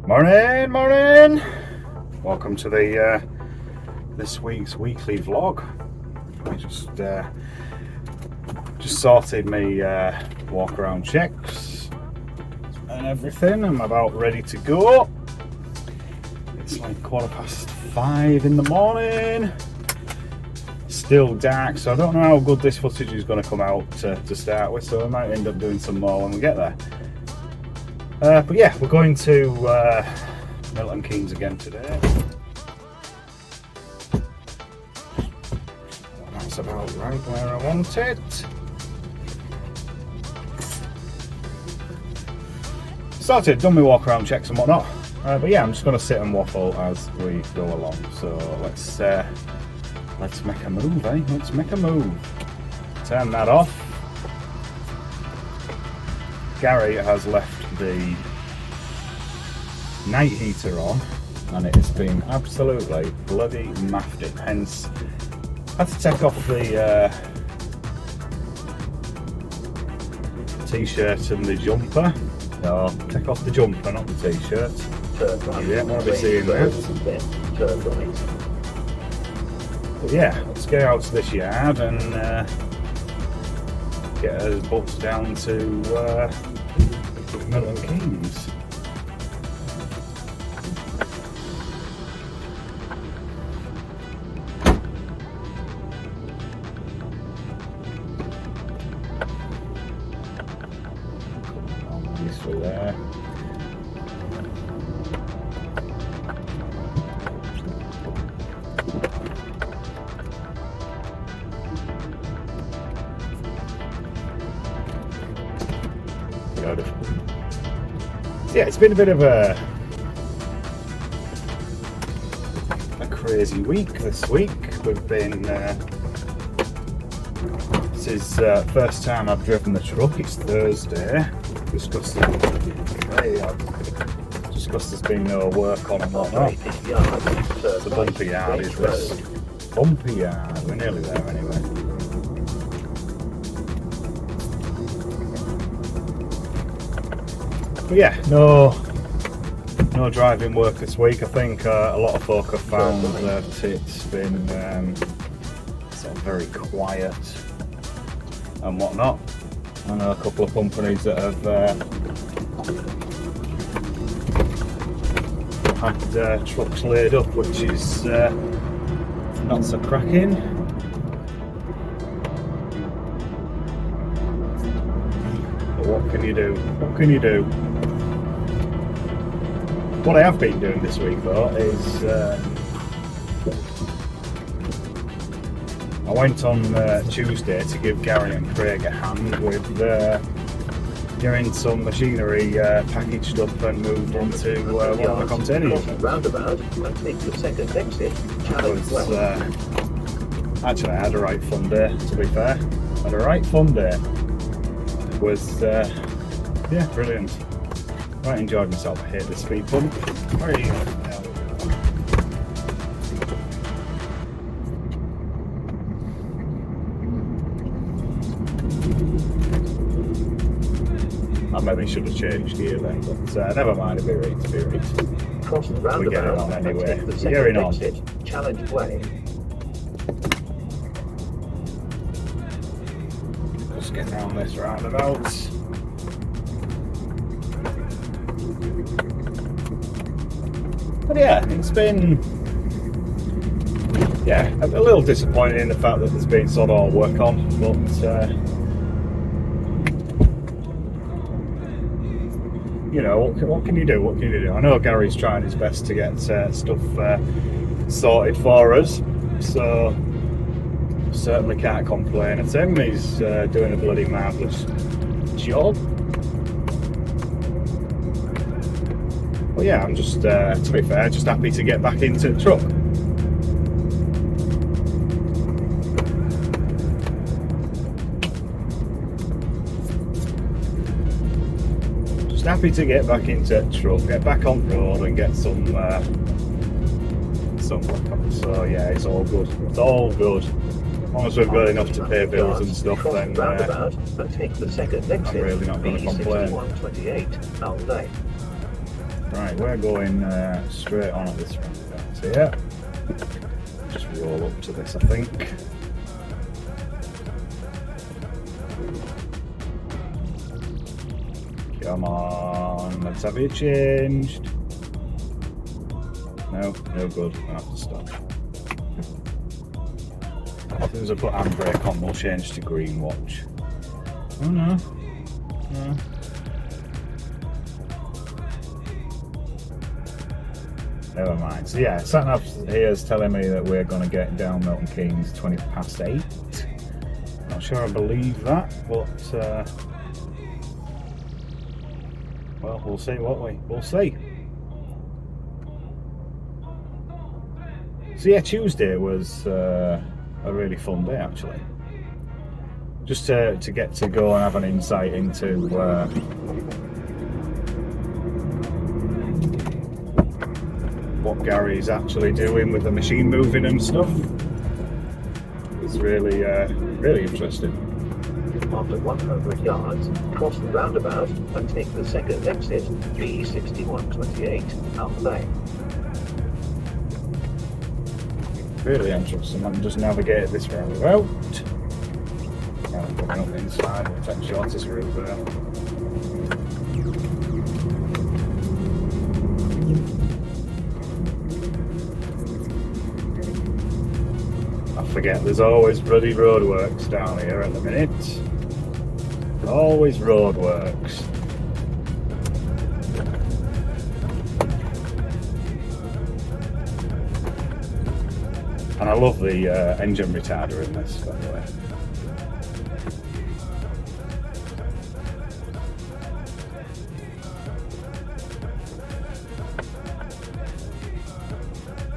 Morning! Welcome to the this week's weekly vlog. I just sorted me walk around checks and everything. I'm about ready to go. It's like 5:15 in the morning. Still dark, so I don't know how good this footage is going to come out to start with, so I might end up doing some more when we get there. But yeah, we're going to Milton Keynes again today. That's about right where I want it. Started, done my walk around checks and whatnot. But yeah, I'm just going to sit and waffle as we go along. So let's make a move, eh? Let's make a move. Turn that off. Gary has left the night heater on and it has been absolutely bloody maffed it, hence I had to take off the t-shirt and the jumper. No, take off the jumper, not the t-shirt. You don't want to be seeing that. But yeah, let's get out to this yard and get our butts down to Milton Keynes. Nicely there. Yeah, it's been a bit of a crazy week this week. We've been this is first time I've driven the truck. It's Thursday. Discussed there's been no work on and whatnot. The bumpy yard is this bumpy yard. We're nearly there anyway. But yeah, no driving work this week. I think a lot of folk have found that it's been sort of very quiet and whatnot. I know a couple of companies that have had trucks laid up, which is not so cracking. But what can you do? What can you do? What I have been doing this week though is I went on Tuesday to give Gary and Craig a hand with getting some machinery packaged up and moved into one of the containers. Actually, I had a right fun day, to be fair. I had a right fun day. It was, yeah, brilliant. Quite enjoyed myself. I hate the speed bump. Very I maybe should have changed gear then, but never mind, it'll be right. Cross the roundabout. We're getting on anyway. We're getting on. Challenge way. Just get down this roundabout. But yeah, it's been a little disappointing in the fact that there's been sort of work on, but you know, what can you do? What can you do? I know Gary's trying his best to get stuff sorted for us, so certainly can't complain at him. He's doing a bloody marvellous job. Well, yeah, I'm just, to be fair, just happy to get back into the truck. Just happy to get back into the truck, get back on road and get some work on. So yeah, it's all good. It's all good. As long as we've got enough to pay bills and stuff, then I'm really not going to complain. Right, we're going straight on at this roundabout here. Just roll up to this, I think. Come on, let's have it changed. No, no good. I have to stop. As soon as I put handbrake on, we'll change to green watch. Oh no. No. Never mind. So yeah, sat-nav here is telling me that we're going to get down Milton Keynes 20 past 8. Not sure I believe that, but well, we'll see, won't we? We'll see. So yeah, Tuesday was a really fun day actually. Just to get to go and have an insight into what Gary's actually doing with the machine moving and stuff. It's really really interesting. After 100 yards, cross the roundabout and take the second exit, B6128, out lane. Really interesting. I can just navigate this roundabout. Now I'm coming up inside, we'll take the shortest route there. I forget there's always bloody roadworks down here at the minute. Always roadworks. And I love the engine retarder in this, by the way.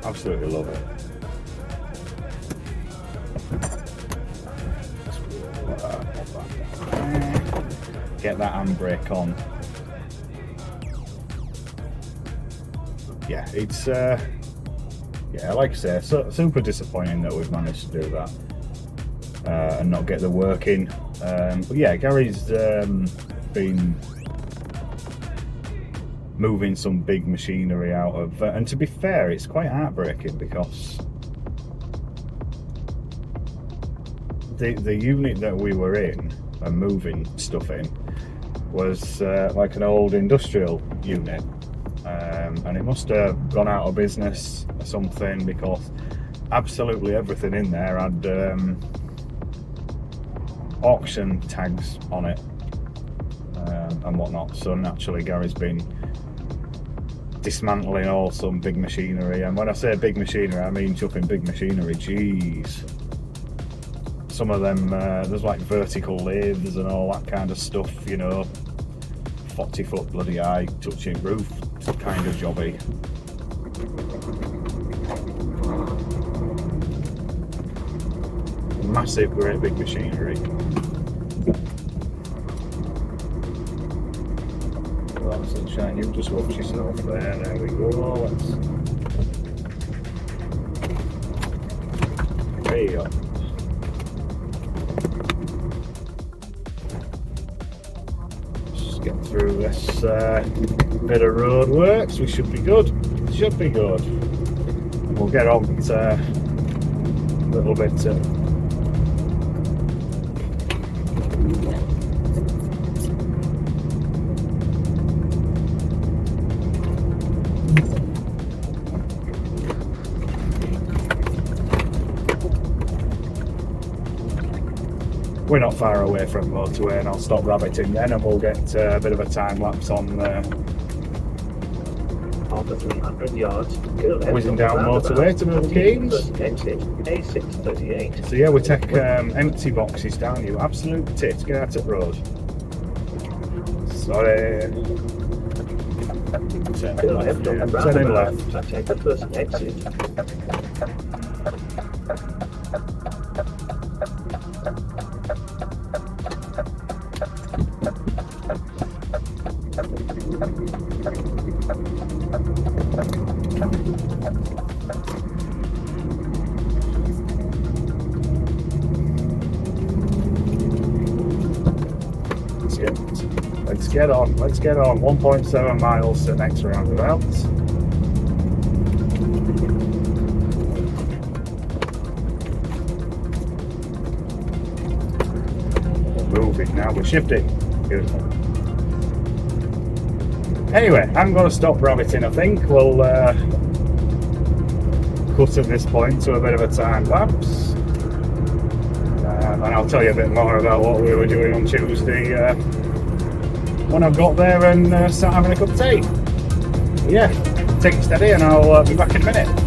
Absolutely love it. Get that handbrake on. Yeah, it's yeah, like I say, super disappointing that we've managed to do that and not get the work in. But yeah, Gary's been moving some big machinery out of, and to be fair, it's quite heartbreaking because the unit that we were in and moving stuff in was like an old industrial unit, and it must have gone out of business or something because absolutely everything in there had auction tags on it and whatnot. So naturally Gary's been dismantling all some big machinery, and when I say big machinery I mean chucking big machinery. Jeez, some of them there's like vertical lathes and all that kind of stuff, you know, 40-foot bloody high touching roof kind of jobby. Massive, great big machinery. Well, sunshine, you just watch yourself there. There we go. Let's. There you go. Just get through this bit of road works. We should be good. Should be good. And we'll get on to a little bit. We're not far away from motorway, and I'll stop rabbiting then, and we'll get a bit of a time lapse on After 300 yards, go left whizzing on the down roundabout motorway to Milton and take the Keynes. first exit, A638. So yeah, we take empty boxes down, you absolute tit. Get out of the road. Sorry. Go left on the Turning roundabout left. and take the first exit. get on. 1.7 miles to the next roundabout. We're moving now, we're shifting. Beautiful. Anyway, I'm going to stop rabbiting, I think. We'll cut at this point to a bit of a time lapse. And I'll tell you a bit more about what we were doing on Tuesday when I've got there and start having a cup of tea. Yeah, take it steady and I'll be back in a minute.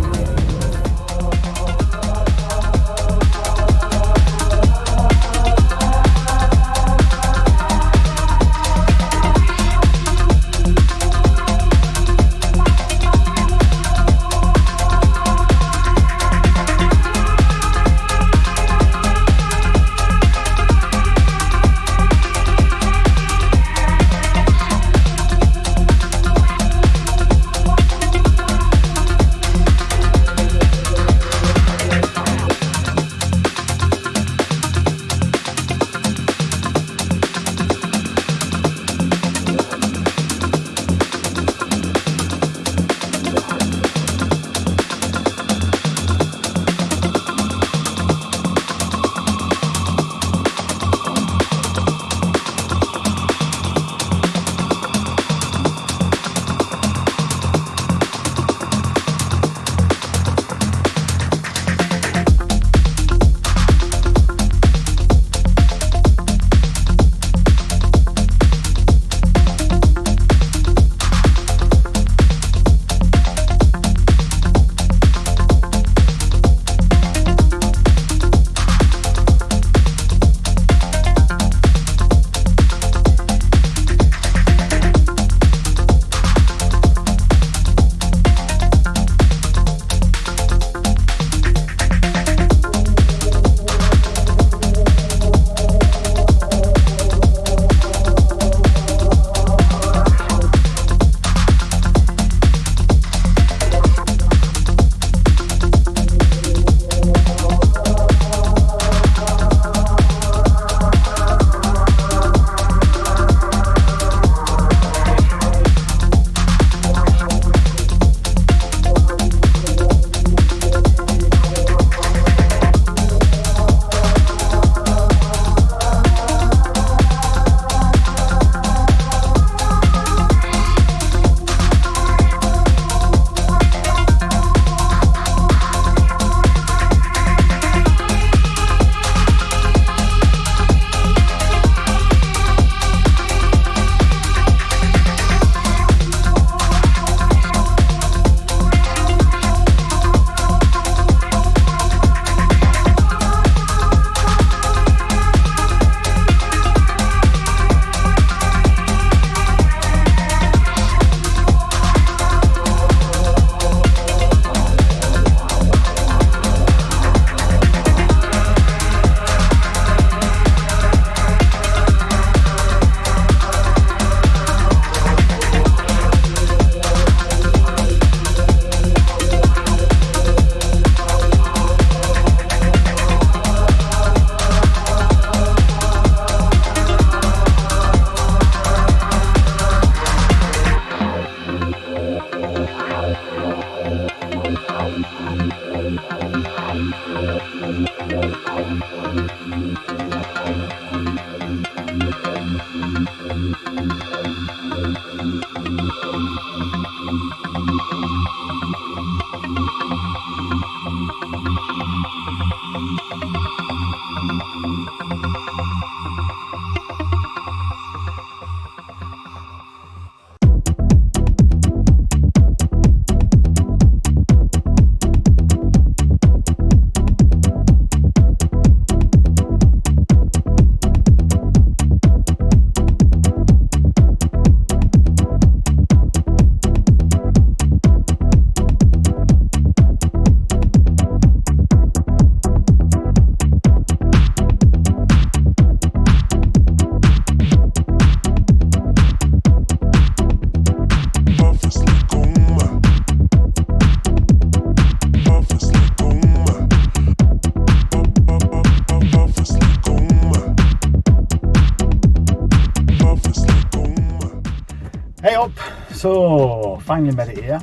So finally made it here,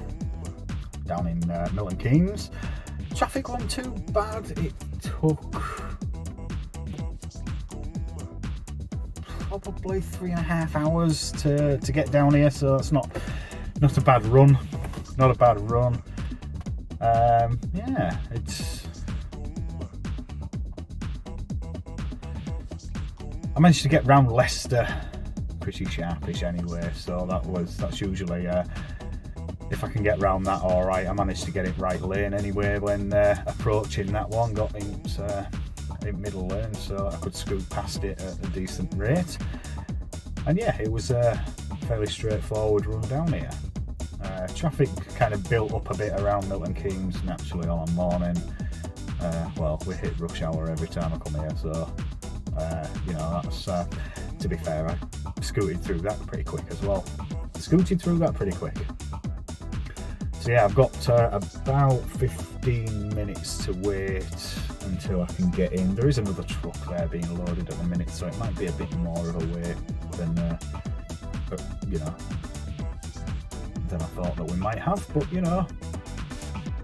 down in Milton Keynes. Traffic wasn't too bad. It took probably 3.5 hours to get down here, so it's not a bad run. Not a bad run. Yeah, I managed to get round Leicester pretty sharpish anyway, so that's usually if I can get round that all right. I managed to get it right lane anyway when approaching that one, got in middle lane, so I could scoot past it at a decent rate. And yeah, it was a fairly straightforward run down here. Traffic kind of built up a bit around Milton Keynes naturally on a morning. Well, we hit rush hour every time I come here, so you know, that's to be fair, I scooted through that pretty quick as well. Scooted through that pretty quick. So yeah, I've got about 15 minutes to wait until I can get in. There is another truck there being loaded at the minute, so it might be a bit more of a wait than you know, than I thought that we might have. But you know,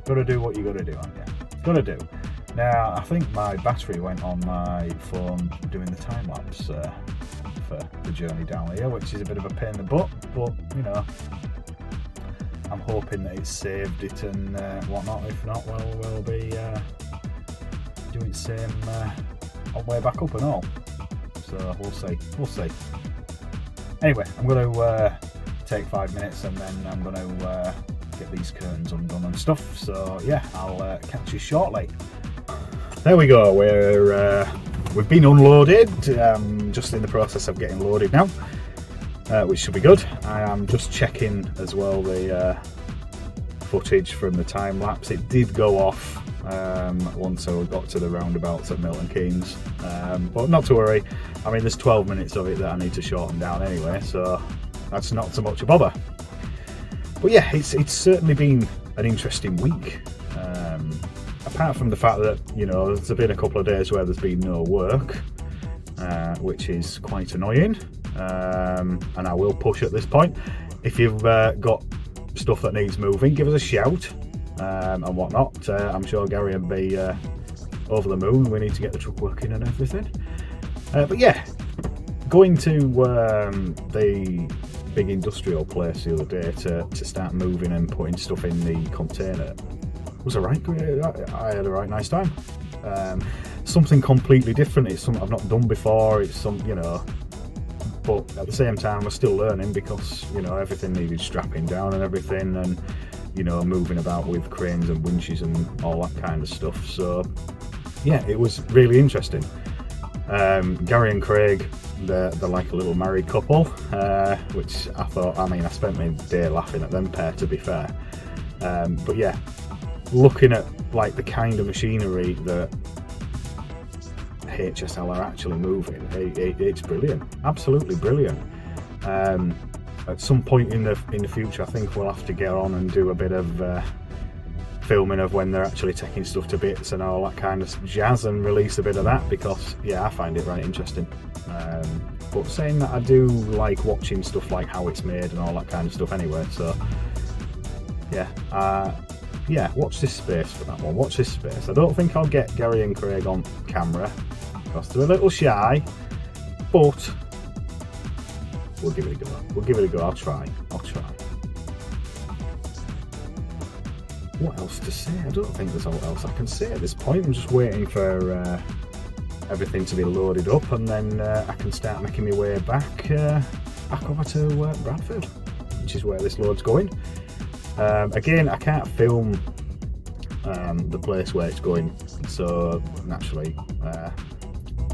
gotta do what you gotta do, haven't you? Gotta do. Now, I think my battery went on my phone doing the time lapse for the journey down here, which is a bit of a pain in the butt, but you know, I'm hoping that it's saved it and whatnot. If not, well, we'll be doing the same on way back up and all. So we'll see. Anyway, I'm going to take 5 minutes and then I'm going to get these curtains undone and stuff. So yeah, I'll catch you shortly. There we go. We've been unloaded. Just in the process of getting loaded now, which should be good. I am just checking as well the footage from the time lapse. It did go off once I got to the roundabouts at Milton Keynes, but not to worry. I mean, there's 12 minutes of it that I need to shorten down anyway, so that's not so much a bother. But yeah, it's certainly been an interesting week. Apart from the fact that, you know, there's been a couple of days where there's been no work, which is quite annoying, and I will push at this point. If you've got stuff that needs moving, give us a shout and whatnot. I'm sure Gary will be over the moon. We need to get the truck working and everything. But yeah, going to the big industrial place the other day to start moving and putting stuff in the container was alright. I had a right nice time. Something completely different. It's something I've not done before. It's some, you know, but at the same time we're still learning because, you know, everything needed strapping down and everything, and you know, moving about with cranes and winches and all that kind of stuff. So yeah, it was really interesting. Gary and Craig, they're like a little married couple, which I thought, I mean, I spent my day laughing at them pair, to be fair. But yeah, looking at like the kind of machinery that HSL are actually moving, it's brilliant, absolutely brilliant. At some point in the future, I think we'll have to get on and do a bit of filming of when they're actually taking stuff to bits and all that kind of jazz, and release a bit of that, because yeah, I find it right interesting. But saying that, I do like watching stuff like how it's made and all that kind of stuff anyway, so yeah, watch this space for that one. Watch this space. I don't think I'll get Gary and Craig on camera because they're a little shy, but we'll give it a go. We'll give it a go. I'll try. What else to say? I don't think there's all else I can say at this point. I'm just waiting for everything to be loaded up, and then I can start making my way back over to Bradford, which is where this load's going. Again, I can't film the place where it's going, so naturally,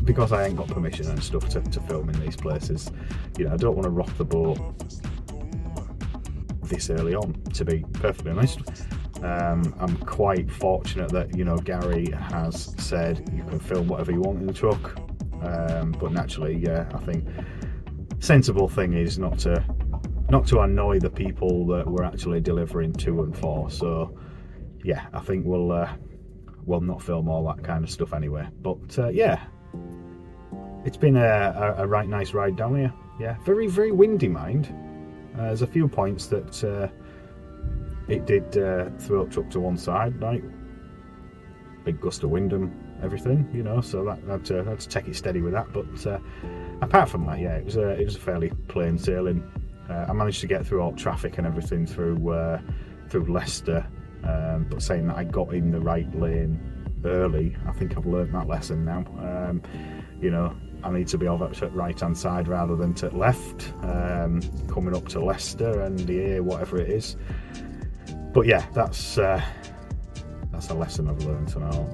because I ain't got permission and stuff to film in these places, you know, I don't want to rock the boat this early on, to be perfectly honest. I'm quite fortunate that, you know, Gary has said you can film whatever you want in the truck, but naturally, yeah, I think sensible thing is not to annoy the people that we're actually delivering to and for. So yeah, I think we'll not film all that kind of stuff anyway. But yeah, it's been a right nice ride down here. Yeah, very, very windy, mind. There's a few points that it did throw the truck to one side, like big gust of wind and everything, you know, so that I had to take it steady with that. But apart from that, yeah, it was a fairly plain sailing. I managed to get through all traffic and everything through Leicester, but saying that I got in the right lane early, I think I've learned that lesson now. You know, I need to be over to the right hand side rather than to the left, coming up to Leicester and the A, whatever it is. But yeah, that's a lesson I've learned and all.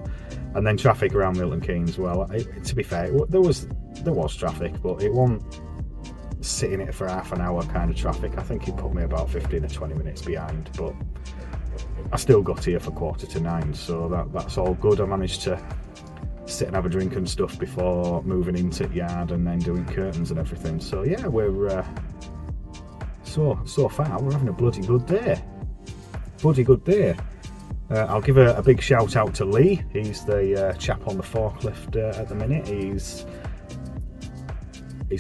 And then traffic around Milton Keynes, well, to be fair, there was traffic, but it wasn't sitting it for half an hour kind of traffic. I think it put me about 15 or 20 minutes behind, but I still got here for 8:45, so that's all good. I managed to sit and have a drink and stuff before moving into the yard and then doing curtains and everything. So yeah, we're so far we're having a bloody good day. I'll give a big shout out to Lee. He's the chap on the forklift at the minute. He's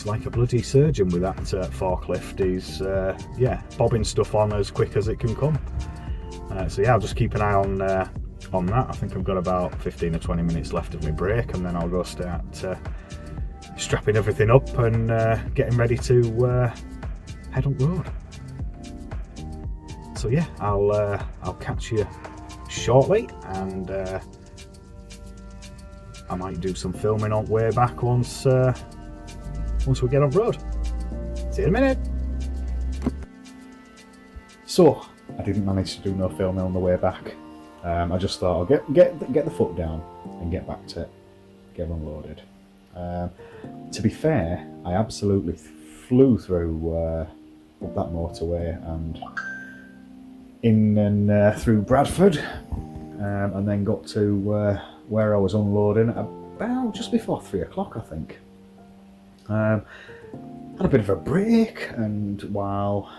like a bloody surgeon with that forklift. He's bobbing stuff on as quick as it can come. So yeah, I'll just keep an eye on that. I think I've got about 15 or 20 minutes left of my break, and then I'll go start strapping everything up and getting ready to head up road. So yeah, I'll catch you shortly, and I might do some filming on the way back once we get on road. See you in a minute. So I didn't manage to do no filming on the way back. I just thought I'll get the foot down and get back to it, get unloaded. To be fair, I absolutely flew through up that motorway and in and through Bradford, and then got to where I was unloading about just before 3 o'clock, I think. Had a bit of a break, and while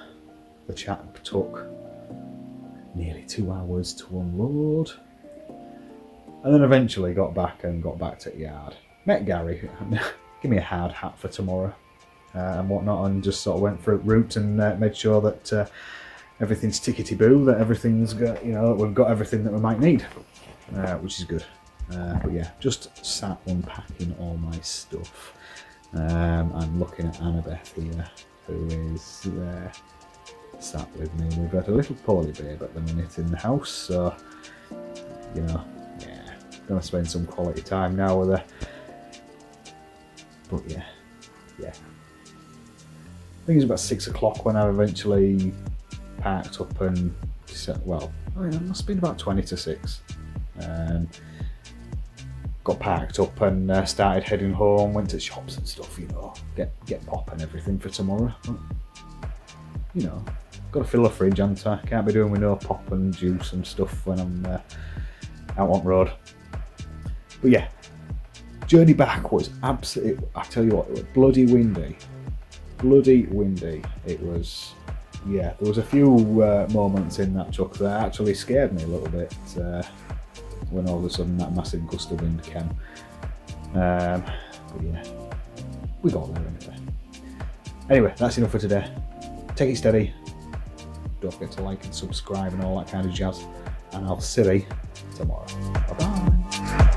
the chap took nearly 2 hours to unload, and then eventually got back to the yard. Met Gary, give me a hard hat for tomorrow and whatnot, and just sort of went through route and made sure that everything's tickety-boo, that everything's got, you know, that we've got everything that we might need, which is good. But yeah, just sat unpacking all my stuff. I'm looking at Annabeth here, who is sat with me. We've got a little poorly babe at the minute in the house, so you know, yeah, gonna spend some quality time now with her. But yeah. I think it's about 6 o'clock when I eventually parked up and it must have been about 20 to 6. Got parked up and started heading home, went to shops and stuff, you know, get pop and everything for tomorrow. But, you know, got to fill the fridge, haven't I? Can't be doing with no pop and juice and stuff when I'm out on road. But yeah, journey back was absolutely, I tell you what, it was bloody windy. It was, yeah, there was a few moments in that truck that actually scared me a little bit. When all of a sudden that massive gust of wind came. But yeah, we got there anyway. Anyway, that's enough for today. Take it steady. Don't forget to like and subscribe and all that kind of jazz. And I'll see you tomorrow. Bye bye.